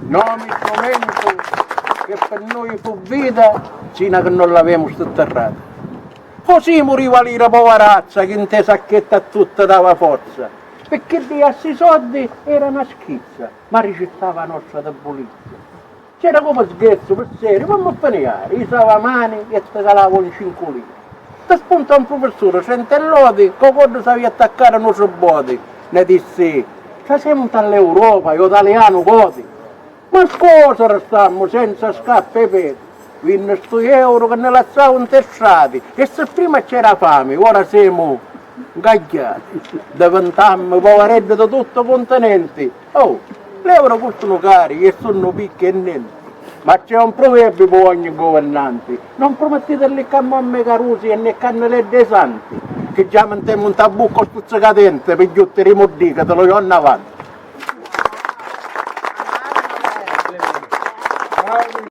Nome strumento che per noi fu vita, sino che non l'avevamo sotterrata. Così moriva l'ira poverazza che in te sacchetta tutta dava forza, perché di assi soldi era una schizza, ma ricettava la nostra debolizia. C'era come scherzo per serio, come a paniare, i mani e te calavo in 5 lire. Ti spunta un professore, centelloti, che quando savi attaccare i nostri boti, ne disse, siamo dall'Europa, io italiano coti. Ma scusa restammo senza scappa e pepe. Vinno sto euro che ne lazzavo intestati. E se prima c'era fame, ora siamo ingaggiati. Diventammo poveretti da tutto il continente. Oh, l'euro costano cari e sono picchi e niente. Ma c'è un proverbio per ogni governante. Non promettete le camomme carusi e né cannelle dei santi. Che già mettiamo un tabbucco stuzzicadente per giutti rimordì che te lo io avanti.